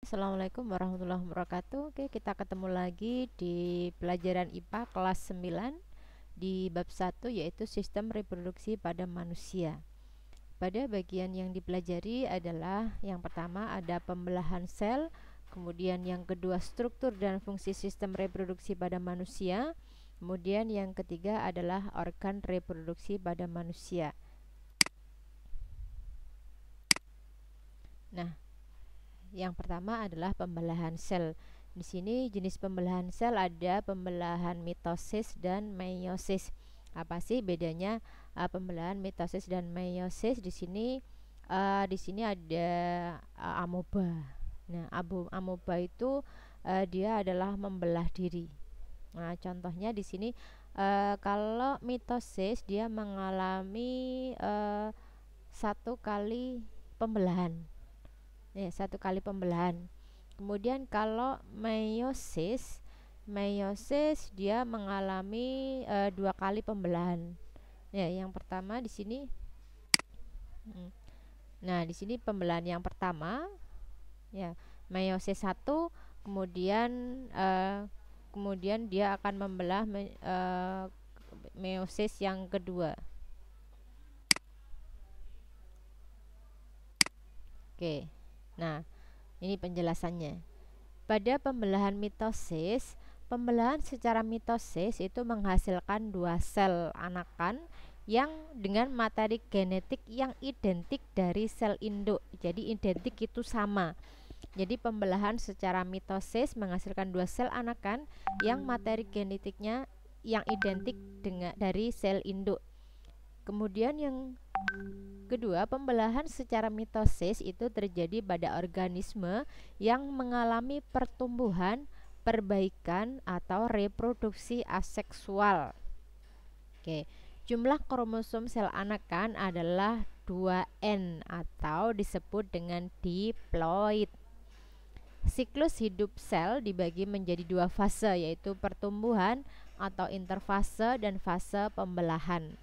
Assalamualaikum warahmatullahi wabarakatuh. Oke, kita ketemu lagi di pelajaran IPA kelas 9 di bab 1, yaitu sistem reproduksi pada manusia. Pada bagian yang dipelajari adalah yang pertama ada pembelahan sel, kemudian yang kedua struktur dan fungsi sistem reproduksi pada manusia, kemudian yang ketiga adalah organ reproduksi pada manusia. Nah, yang pertama adalah pembelahan sel. Di sini jenis pembelahan sel ada pembelahan mitosis dan meiosis. Apa sih bedanya pembelahan mitosis dan meiosis? Di sini ada amoeba. Nah, amoeba itu dia adalah membelah diri. Nah, contohnya di sini kalau mitosis dia mengalami satu kali pembelahan. Ya, satu kali pembelahan. Kemudian kalau meiosis dia mengalami dua kali pembelahan. Ya, yang pertama di sini. Nah, di sini pembelahan yang pertama, ya, meiosis 1, kemudian dia akan membelah meiosis yang kedua. Oke. Nah, ini penjelasannya. Pada pembelahan secara mitosis itu menghasilkan dua sel anakan yang dengan materi genetik yang identik dari sel induk. Jadi identik itu sama. Jadi pembelahan secara mitosis menghasilkan dua sel anakan yang materi genetiknya yang identik dengan dari sel induk. Kemudian yang kedua, pembelahan secara mitosis itu terjadi pada organisme yang mengalami pertumbuhan, perbaikan, atau reproduksi aseksual. Oke, jumlah kromosom sel anakan adalah 2N atau disebut dengan diploid. Siklus hidup sel dibagi menjadi dua fase, yaitu pertumbuhan atau interfase dan fase pembelahan.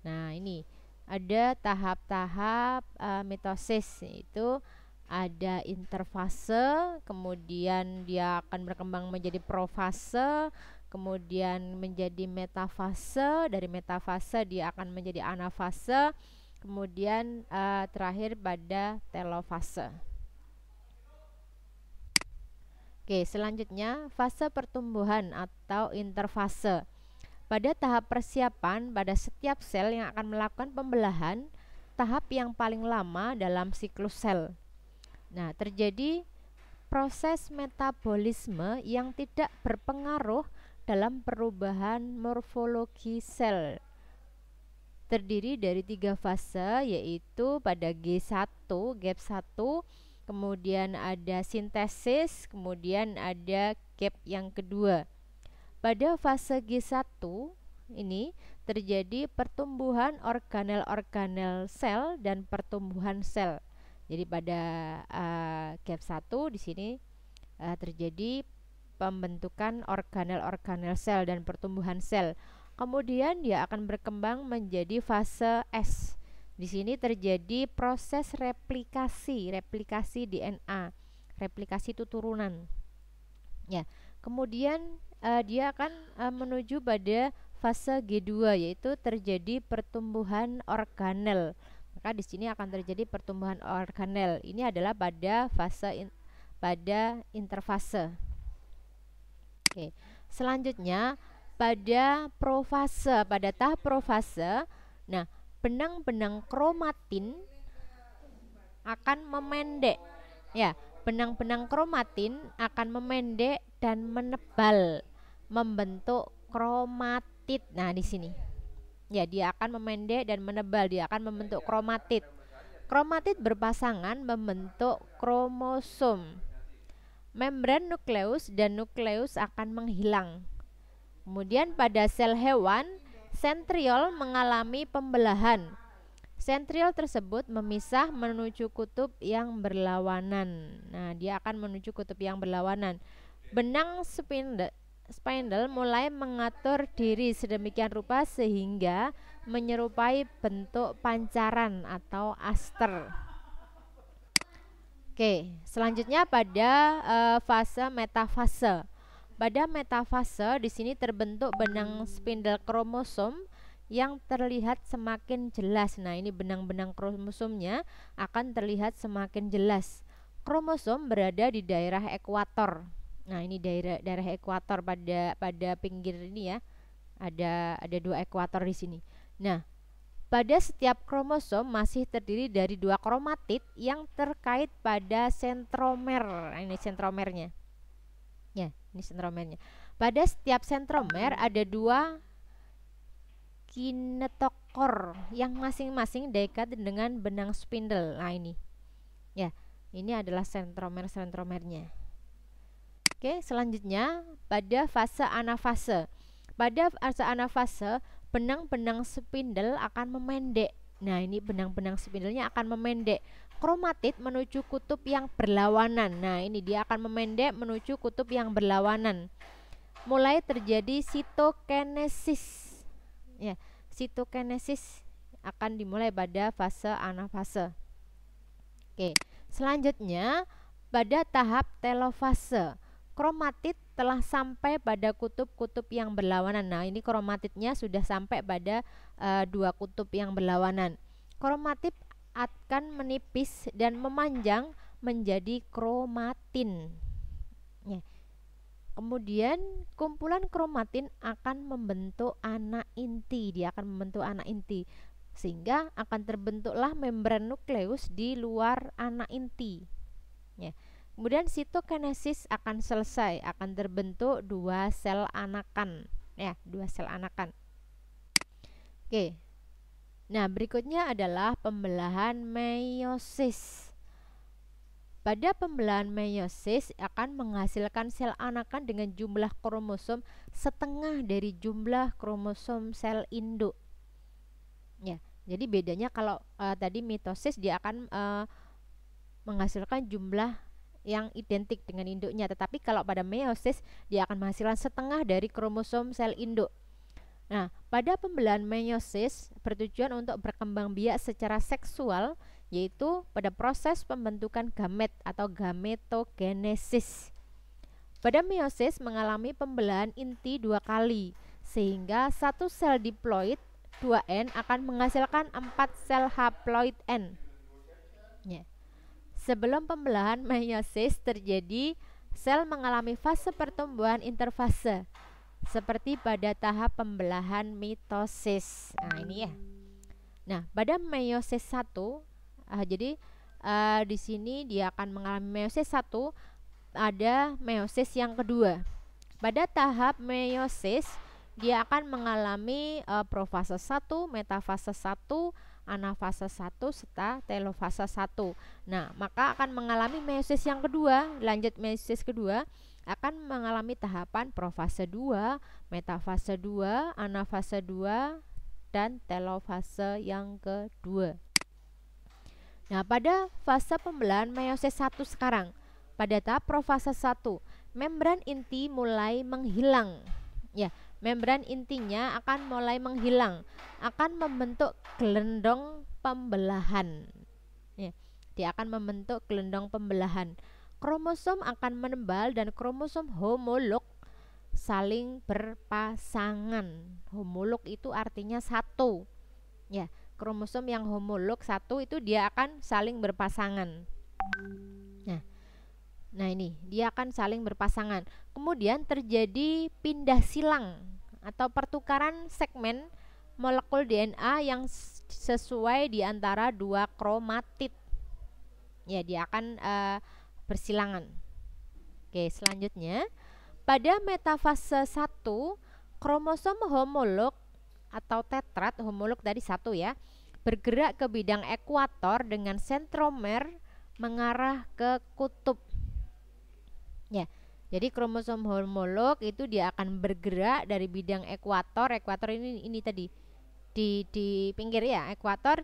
Nah, ini ada tahap-tahap mitosis, yaitu ada interfase, kemudian dia akan berkembang menjadi profase, kemudian menjadi metafase, dari metafase dia akan menjadi anafase, kemudian terakhir pada telofase. Oke, selanjutnya fase pertumbuhan atau interfase. Pada tahap persiapan pada setiap sel yang akan melakukan pembelahan, tahap yang paling lama dalam siklus sel. Nah, terjadi proses metabolisme yang tidak berpengaruh dalam perubahan morfologi sel. Terdiri dari 3 fase, yaitu pada gap 1, kemudian ada sintesis, kemudian ada gap yang kedua. Pada fase G1 ini terjadi pertumbuhan organel-organel sel dan pertumbuhan sel. Jadi pada gap 1 di sini terjadi pembentukan organel-organel sel dan pertumbuhan sel. Kemudian dia akan berkembang menjadi fase S. Di sini terjadi proses replikasi DNA, replikasi turunan. Ya, kemudian dia akan menuju pada fase G2, yaitu terjadi pertumbuhan organel. Maka di sini akan terjadi pertumbuhan organel. Ini adalah pada pada interfase. Oke. Selanjutnya pada profase, pada tahap profase, nah, benang-benang kromatin akan memendek. Ya, benang-benang kromatin akan memendek dan menebal, membentuk kromatid. Nah, di sini. Ya, dia akan memendek dan menebal, dia akan membentuk kromatid. Kromatid berpasangan membentuk kromosom. Membran nukleus dan nukleus akan menghilang. Kemudian pada sel hewan, sentriol mengalami pembelahan. Sentriol tersebut memisah menuju kutub yang berlawanan. Nah, dia akan menuju kutub yang berlawanan. Benang spindle mulai mengatur diri sedemikian rupa sehingga menyerupai bentuk pancaran atau aster. Oke, selanjutnya pada fase metafase. Pada metafase di sini terbentuk benang spindle kromosom yang terlihat semakin jelas. Nah, ini benang-benang kromosomnya akan terlihat semakin jelas. Kromosom berada di daerah ekuator. Nah, ini daerah ekuator pada pinggir ini ya. Ada dua ekuator di sini. Nah, pada setiap kromosom masih terdiri dari dua kromatid yang terkait pada sentromer. Nah, ini sentromernya. Ya, ini sentromernya. Pada setiap sentromer ada dua kinetokor yang masing-masing dekat dengan benang spindle. Nah, ini. Ya, ini adalah sentromernya. Oke, selanjutnya pada fase anafase. Pada fase anafase, benang-benang spindle akan memendek. Nah, ini benang-benang spindlenya akan memendek. Kromatid menuju kutub yang berlawanan. Nah, ini dia akan memendek menuju kutub yang berlawanan. Mulai terjadi sitokinesis. Ya, sitokinesis akan dimulai pada fase anafase. Oke, selanjutnya pada tahap telofase. Kromatid telah sampai pada kutub-kutub yang berlawanan. Nah, ini kromatidnya sudah sampai pada dua kutub yang berlawanan. Kromatid akan menipis dan memanjang menjadi kromatin. Ya. Kemudian kumpulan kromatin akan membentuk anak inti. Dia akan membentuk anak inti, sehingga akan terbentuklah membran nukleus di luar anak inti. Ya. Kemudian sitokinesis akan selesai, akan terbentuk dua sel anakan, ya, dua sel anakan. Oke. Nah, berikutnya adalah pembelahan meiosis. Pada pembelahan meiosis akan menghasilkan sel anakan dengan jumlah kromosom setengah dari jumlah kromosom sel induk. Ya, jadi bedanya kalau tadi mitosis dia akan menghasilkan jumlah yang identik dengan induknya, tetapi kalau pada meiosis dia akan menghasilkan setengah dari kromosom sel induk. Nah, pada pembelahan meiosis bertujuan untuk berkembang biak secara seksual, yaitu pada proses pembentukan gamet atau gametogenesis. Pada meiosis mengalami pembelahan inti dua kali, sehingga satu sel diploid 2N akan menghasilkan 4 sel haploid N. Ya. Sebelum pembelahan meiosis terjadi, sel mengalami fase pertumbuhan interfase seperti pada tahap pembelahan mitosis. Nah, ini ya. Nah, pada meiosis 1, jadi di sini dia akan mengalami meiosis 1, ada meiosis yang kedua. Pada tahap meiosis dia akan mengalami profase 1, metafase 1, anafase 1 serta telofase 1. Nah, maka akan mengalami meiosis yang kedua. Lanjut meiosis kedua akan mengalami tahapan profase 2, metafase 2, anafase 2 dan telofase yang kedua. Nah, pada fase pembelahan meiosis 1 sekarang, pada tahap profase 1, membran inti mulai menghilang. Ya, membran intinya akan mulai menghilang, akan membentuk gelendong pembelahan. Ya, dia akan membentuk gelendong pembelahan. Kromosom akan menebal dan kromosom homolog saling berpasangan. Homolog itu artinya satu. Ya, kromosom yang homolog satu itu dia akan saling berpasangan. Nah, ini dia akan saling berpasangan. Kemudian terjadi pindah silang atau pertukaran segmen molekul DNA yang sesuai di antara dua kromatid. Ya, dia akan bersilangan. Oke, selanjutnya pada metafase 1, kromosom homolog atau tetrat, homolog tadi 1 ya, bergerak ke bidang ekuator dengan sentromer mengarah ke kutub. Ya, jadi kromosom homolog itu dia akan bergerak dari bidang ekuator. Ekuator ini tadi di pinggir ya, ekuator.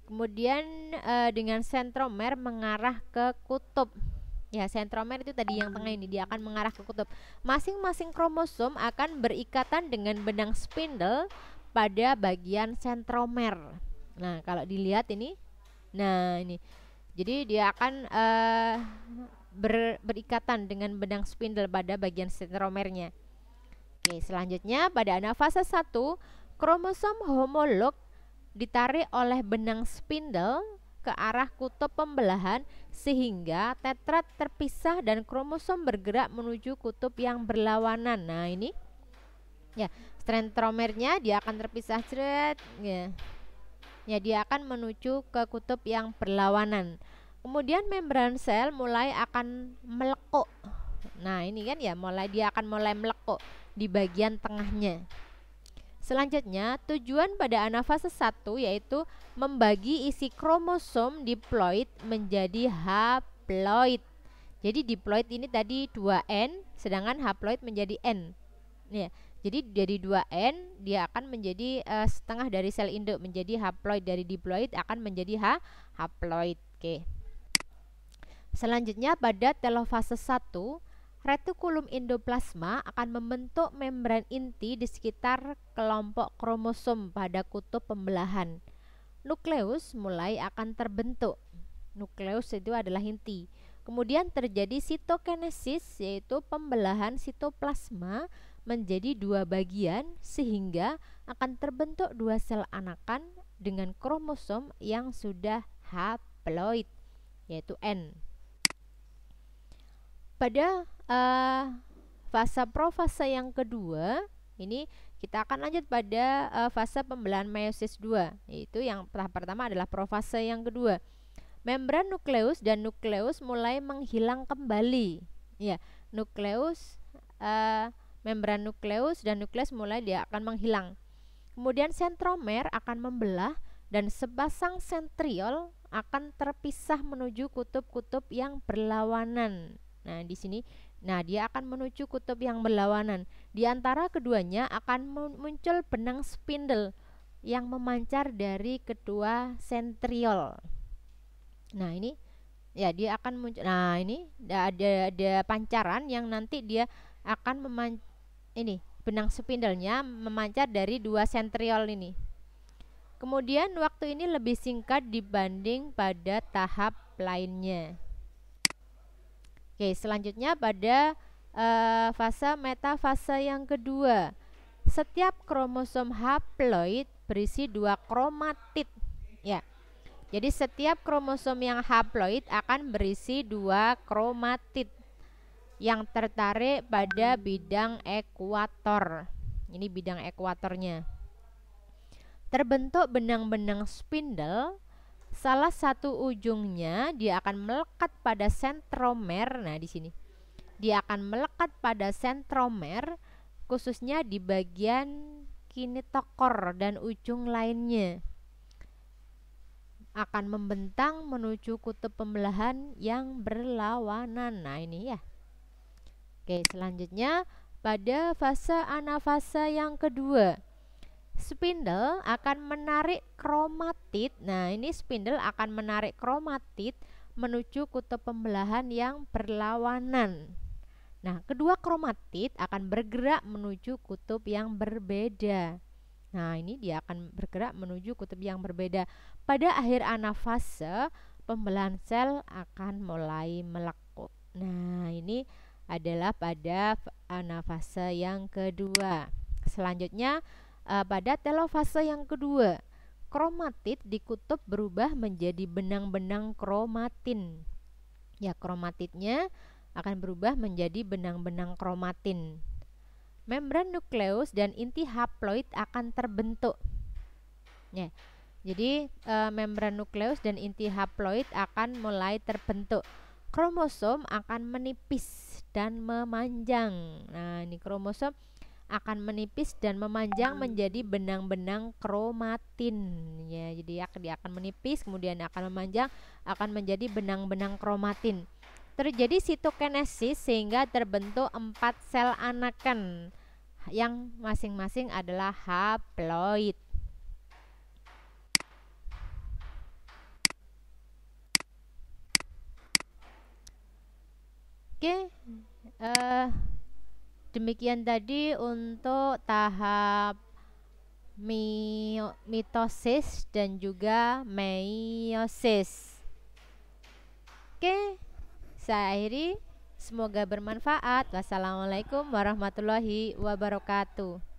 Kemudian dengan sentromer mengarah ke kutub. Ya, sentromer itu tadi yang tengah ini, dia akan mengarah ke kutub. Masing-masing kromosom akan berikatan dengan benang spindle pada bagian sentromer. Nah, kalau dilihat ini, nah ini Jadi dia akan berikatan dengan benang spindle pada bagian sentromernya. Oke, selanjutnya pada anafase 1, kromosom homolog ditarik oleh benang spindle ke arah kutub pembelahan sehingga tetrat terpisah dan kromosom bergerak menuju kutub yang berlawanan. Nah, ini ya, sentromernya dia akan terpisah, ya. Ya, dia akan menuju ke kutub yang berlawanan. Kemudian membran sel mulai akan melekuk. Nah, ini kan ya, dia akan mulai melekuk di bagian tengahnya. Selanjutnya, tujuan pada anafase 1 yaitu membagi isi kromosom diploid menjadi haploid. Jadi diploid ini tadi 2N, sedangkan haploid menjadi N. Ya, jadi dari 2N dia akan menjadi setengah dari sel induk menjadi haploid, dari diploid akan menjadi haploid. Oke. Selanjutnya pada telofase 1, retikulum endoplasma akan membentuk membran inti di sekitar kelompok kromosom pada kutub pembelahan. Nukleus mulai akan terbentuk. Nukleus itu adalah inti. Kemudian terjadi sitokinesis, yaitu pembelahan sitoplasma menjadi 2 bagian sehingga akan terbentuk 2 sel anakan dengan kromosom yang sudah haploid, yaitu N. Pada fase profase yang kedua, ini kita akan lanjut pada fase pembelahan meiosis 2, yaitu yang tahap pertama adalah profase yang kedua. Membran nukleus dan nukleus mulai menghilang kembali. Ya, nukleus, membran nukleus dan nukleus mulai dia akan menghilang. Kemudian sentromer akan membelah dan sepasang sentriol akan terpisah menuju kutub-kutub yang berlawanan. Nah, di sini, dia akan menuju kutub yang berlawanan. Di antara keduanya akan muncul benang spindle yang memancar dari kedua sentriol. Nah, ini ya, dia akan muncul. Nah, ini ada pancaran yang nanti dia akan benang spindlenya memancar dari 2 sentriol ini. Kemudian waktu ini lebih singkat dibanding pada tahap lainnya. Oke, selanjutnya pada fase metafase yang kedua. Setiap kromosom haploid berisi 2 kromatid. Ya. Jadi setiap kromosom yang haploid akan berisi 2 kromatid yang tertarik pada bidang ekuator. Ini bidang ekuatornya. Terbentuk benang-benang spindle. Salah satu ujungnya dia akan melekat pada sentromer. Nah, di sini dia akan melekat pada sentromer, khususnya di bagian kinetokor, dan ujung lainnya akan membentang menuju kutub pembelahan yang berlawanan. Nah, ini ya. Oke, selanjutnya pada fase anafase yang kedua, spindle akan menarik kromatid. Nah, ini spindle akan menarik kromatid menuju kutub pembelahan yang berlawanan. Nah, kedua kromatid akan bergerak menuju kutub yang berbeda. Nah, ini dia akan bergerak menuju kutub yang berbeda. Pada akhir anafase, pembelahan sel akan mulai melekuk. Nah, ini adalah pada anafase yang kedua. Selanjutnya pada telofase yang kedua, kromatid di kutub berubah menjadi benang-benang kromatin. Ya, kromatidnya akan berubah menjadi benang-benang kromatin. Membran nukleus dan inti haploid akan terbentuk. Ya, jadi membran nukleus dan inti haploid akan mulai terbentuk. Kromosom akan menipis dan memanjang. Nah, ini kromosom akan menipis dan memanjang menjadi benang-benang kromatin. Ya, jadi dia akan menipis kemudian akan memanjang akan menjadi benang-benang kromatin. Terjadi sitokinesis sehingga terbentuk 4 sel anakan yang masing-masing adalah haploid. Oke, demikian tadi untuk tahap mitosis dan juga meiosis. Oke, saya akhiri. Semoga bermanfaat. Wassalamualaikum warahmatullahi wabarakatuh.